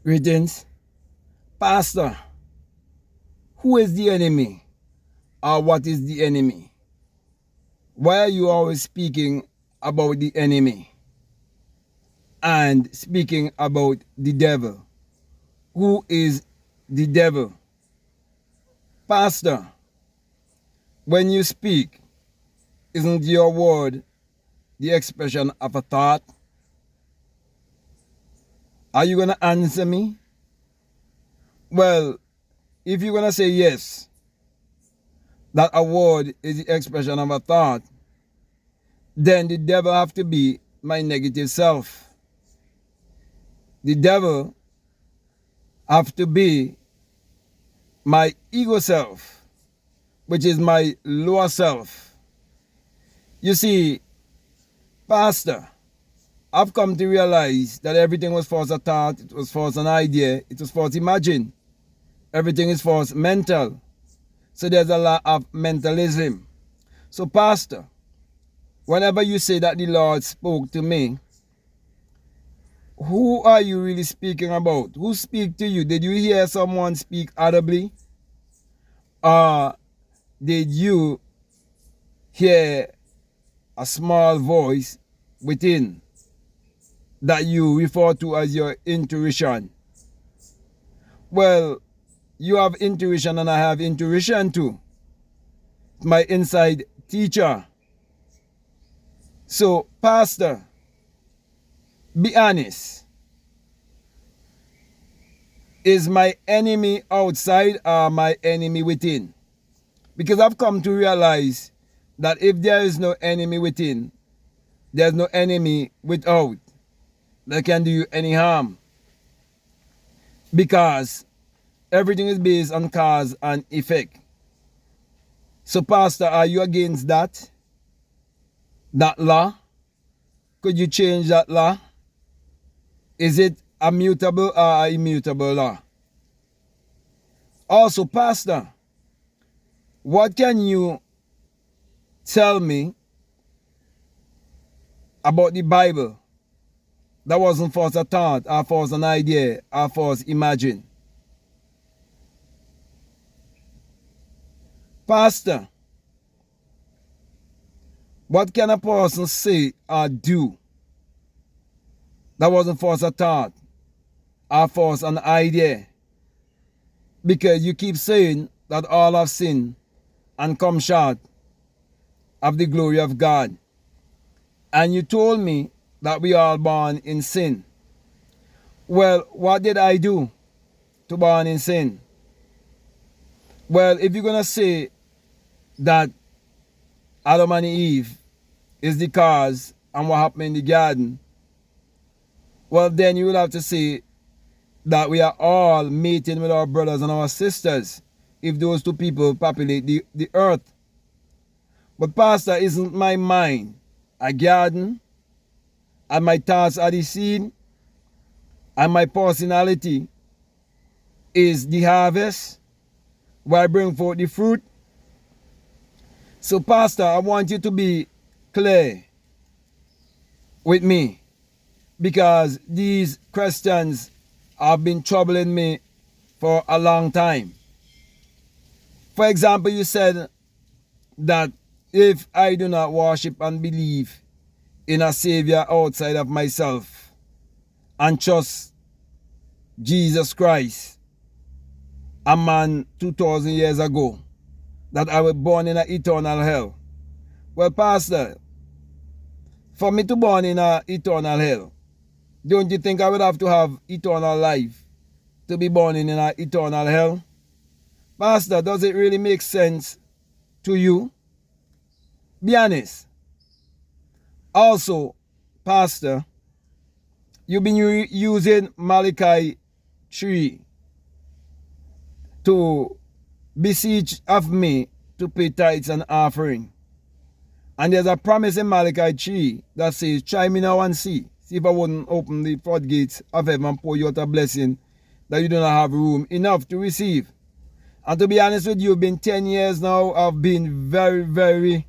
Greetings. Pastor, who is the enemy? Or what is the enemy? Why are you always speaking about the enemy and speaking about the devil? Who is the devil? Pastor, when you speak, isn't your word the expression of a thought? Are you going to answer me? Well, if you're going to say yes, that a word is the expression of a thought, then the devil have to be my negative self. The devil have to be my ego self, which is my lower self. You see, Pastor, I've come to realize that everything was first a thought, it was first an idea, it was first imagined. Everything is first mental. So there's a lot of mentalism. So Pastor, whenever you say that the Lord spoke to me, who are you really speaking about? Who speak to you? Did you hear someone speak audibly? Or did you hear a small voice within that you refer to as your intuition? Well, you have intuition and I have intuition too. My inside teacher. So, Pastor, be honest. Is my enemy outside or my enemy within? Because I've come to realize that if there is no enemy within, there's no enemy without that can do you any harm. Because everything is based on cause and effect. So, Pastor, are you against that? That law? Could you change that law? Is it a mutable or an immutable law? Also, Pastor, what can you tell me about the Bible that wasn't first a thought, or first an idea, or first imagined? Pastor, what can a person say or do that wasn't first a thought or first an idea? Because you keep saying that all have sinned and come short of the glory of God. And you told me that we are born in sin. Well, what did I do to born in sin? Well, if you're going to say that Adam and Eve is the cause and what happened in the garden, well, then you will have to say that we are all mating with our brothers and our sisters if those two people populate the earth. But Pastor, isn't my mind a garden? And my thoughts are the seed? And my personality is the harvest where I bring forth the fruit? So Pastor, I want you to be clear with me, because these questions have been troubling me for a long time. For example, you said that if I do not worship and believe in a Savior outside of myself and trust Jesus Christ, a man 2,000 years ago, that I was born in an eternal hell. Well, Pastor, for me to born in an eternal hell, don't you think I would have to have eternal life to be born in an eternal hell? Pastor, does it really make sense to you? Be honest. Also, Pastor, you've been using Malachi 3 to beseech of me to pay tithes and offering. And there's a promise in Malachi 3 that says, try me now and see if I wouldn't open the floodgates of heaven and pour you out a blessing that you do not have room enough to receive. And to be honest with you, been 10 years now, I've been very, very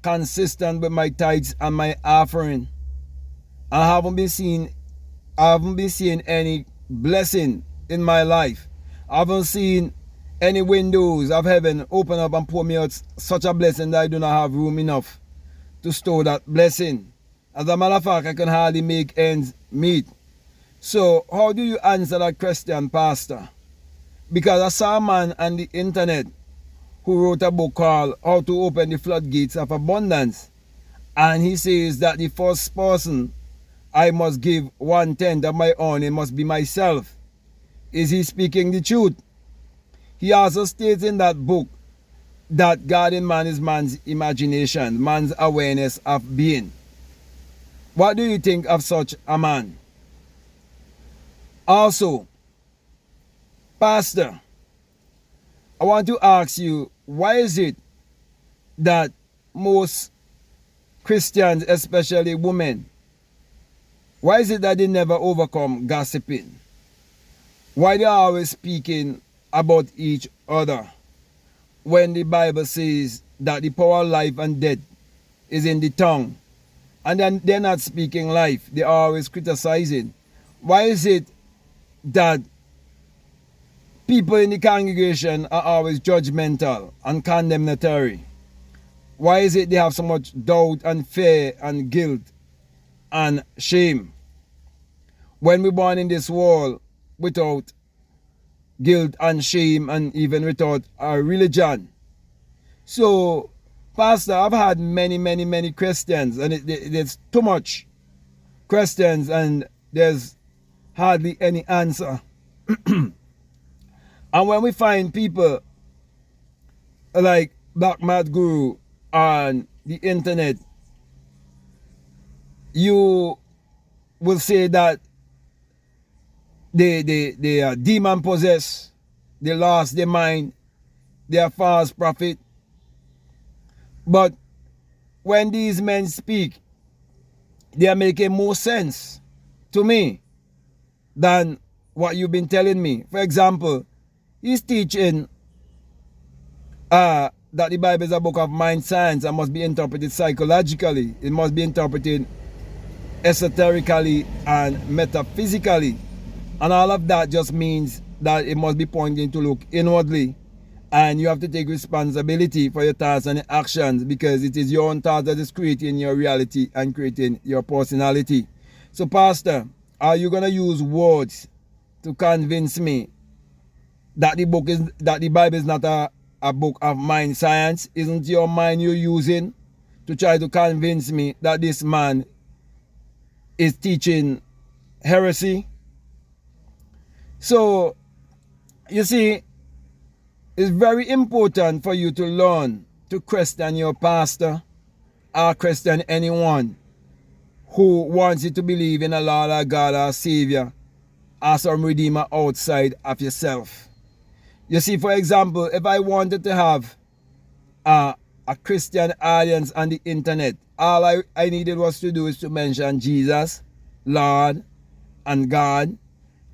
consistent with my tithes and my offering. I haven't been seeing I haven't been seeing any blessing in my life. I haven't seen any windows of heaven open up and pour me out such a blessing that I do not have room enough to store that blessing. As a matter of fact, I can hardly make ends meet. So how do you answer that question, Pastor? Because I saw a man on the internet who wrote a book called How to Open the Floodgates of Abundance. And he says that the first person I must give 1/10 of my own, it must be myself. Is he speaking the truth? He also states in that book that God in man is man's imagination, man's awareness of being. What do you think of such a man? Also, Pastor, I want to ask you, why is it that most Christians, especially women, why is it that they never overcome gossiping? Why they are always speaking about each other when the Bible says that the power of life and death is in the tongue? And then they're not speaking life, they're always criticizing. Why is it that people in the congregation are always judgmental and condemnatory? Why is it they have so much doubt and fear and guilt and shame? When we're born in this world without guilt and shame and even without a religion. So, Pastor, I've had many questions, and there's too much questions and there's hardly any answer. And when we find people like BlackMadGuru on the internet, you will say that they are demon possessed, they lost their mind, they are false prophet. But when these men speak, they are making more sense to me than what you've been telling me. For example, he's teaching that the Bible is a book of mind science and must be interpreted psychologically. It must be interpreted esoterically and metaphysically. And all of that just means that it must be pointing to look inwardly. And you have to take responsibility for your thoughts and your actions, because it is your own thoughts that is creating your reality and creating your personality. So, Pastor, are you going to use words to convince me that the Bible is not a book of mind science? Isn't your mind you're using to try to convince me that this man is teaching heresy? So, you see, it's very important for you to learn to question your pastor or question anyone who wants you to believe in a Lord or God or Savior or some Redeemer outside of yourself. You see, for example, if I wanted to have a Christian audience on the internet, all I needed was to do is to mention Jesus, Lord, and God,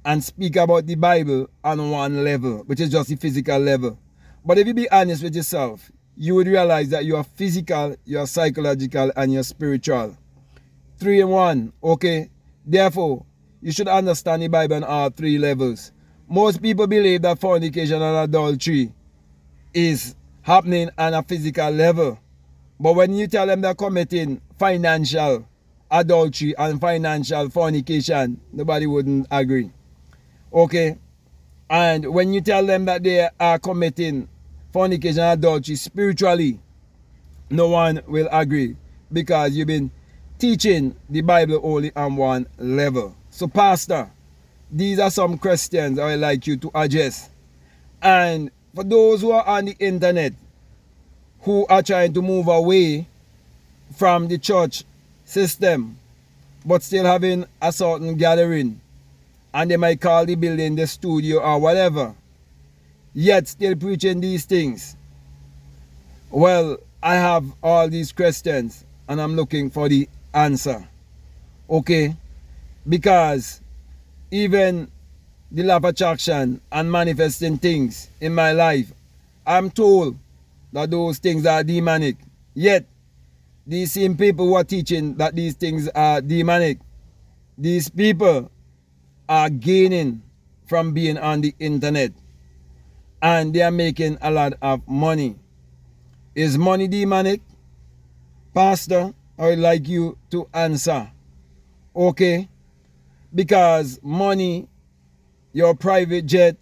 and speak about the Bible on one level, which is just the physical level. But if you be honest with yourself, you would realize that you are physical, you are psychological, and you're spiritual. 3 in 1, okay? Therefore, you should understand the Bible on all 3 levels. Most people believe that fornication and adultery is happening on a physical level. But when you tell them they're committing financial adultery and financial fornication, nobody wouldn't agree. Okay? And when you tell them that they are committing fornication and adultery spiritually, no one will agree, because you've been teaching the Bible only on one level. So, Pastor, these are some questions I would like you to address. And for those who are on the internet who are trying to move away from the church system but still having a certain gathering, and they might call the building the studio or whatever, yet still preaching these things, well, I have all these questions and I'm looking for the answer. Okay? Because even the law of attraction and manifesting things in my life, I'm told that those things are demonic. Yet, these same people who are teaching that these things are demonic, these people are gaining from being on the internet, and they are making a lot of money. Is money demonic? Pastor, I would like you to answer. Okay? Because money, your private jet,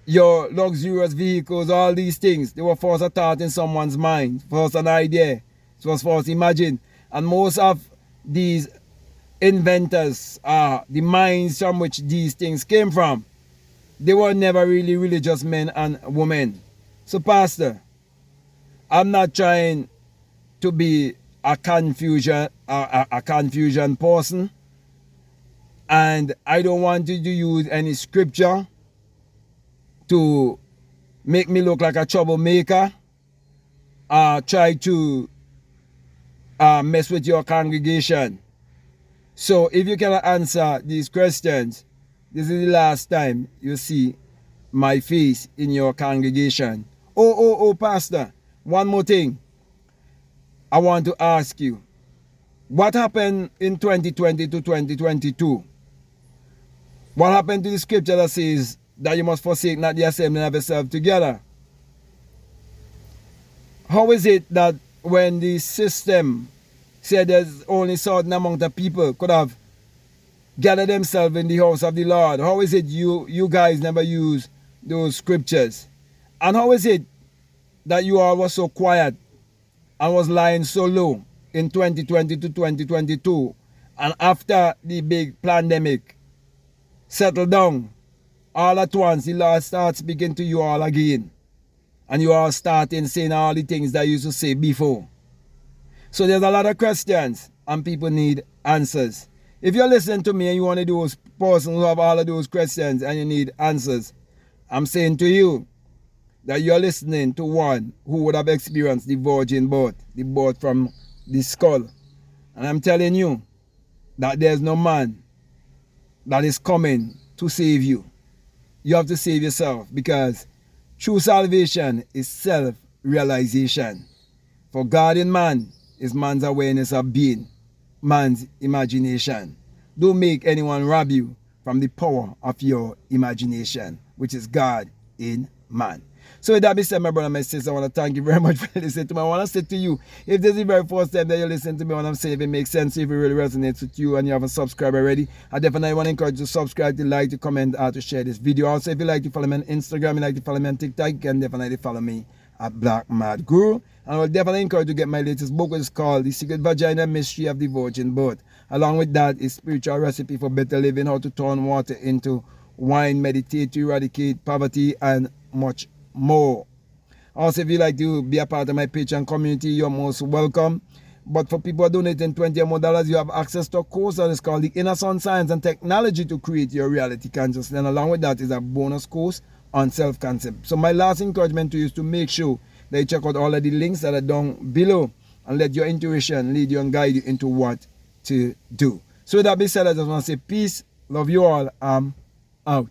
your luxurious vehicles, all these things, they were first a thought in someone's mind, first an idea, it was first imagined. And most of these inventors are the minds from which these things came from. They were never really religious men and women. So, Pastor, I'm not trying to be a confusion person, and I don't want you to use any scripture to make me look like a troublemaker, try to mess with your congregation. So if you cannot answer these questions, this is the last time you see my face in your congregation. Oh, Pastor, one more thing I want to ask you. What happened in 2020 to 2022? What happened to the scripture that says that you must forsake not the assembling of yourself together? How is it that when the system said there's only certain amount of people could have gathered themselves in the house of the Lord, how is it you guys never use those scriptures? And how is it that you all were so quiet and was lying so low in 2020 to 2022, and after the big pandemic settled down, all at once the Lord starts speaking to you all again, and you all starting saying all the things that you used to say before? So there's a lot of questions and people need answers. If you're listening to me and you're one of those persons who have all of those questions and you need answers, I'm saying to you that you're listening to one who would have experienced the virgin birth, the birth from the skull. And I'm telling you that there's no man that is coming to save you. You have to save yourself, because true salvation is self-realization. For God in man is man's awareness of being, man's imagination. Don't make anyone rob you from the power of your imagination, which is God in man. So with that being said, my brother and my sister, I want to thank you very much for listening to me. I want to say to you, if this is the very first time that you're listening to me, what I'm saying, if it makes sense, if it really resonates with you and you haven't subscribed already, I definitely want to encourage you to subscribe, to like, to comment, or to share this video. Also, if you like to follow me on Instagram, you like to follow me on TikTok, you can definitely follow me at BlackMadGuru. And I will definitely encourage you to get my latest book, which is called The Secret Vagina Mystery of the Virgin Birth. Along with that is Spiritual Recipe for Better Living, how to turn water into wine, meditate to eradicate poverty, and much more. Also, if you like to be a part of my Patreon community, you're most welcome. But for people donating $20 or more, you have access to a course that is called The Inner Sound Science and Technology to Create Your Reality Consciousness. And along with that is a bonus course on self-concept. So my last encouragement to you is to make sure that you check out all of the links that are down below and let your intuition lead you and guide you into what to do. So with that being said, I just want to say peace, love you all, I'm out.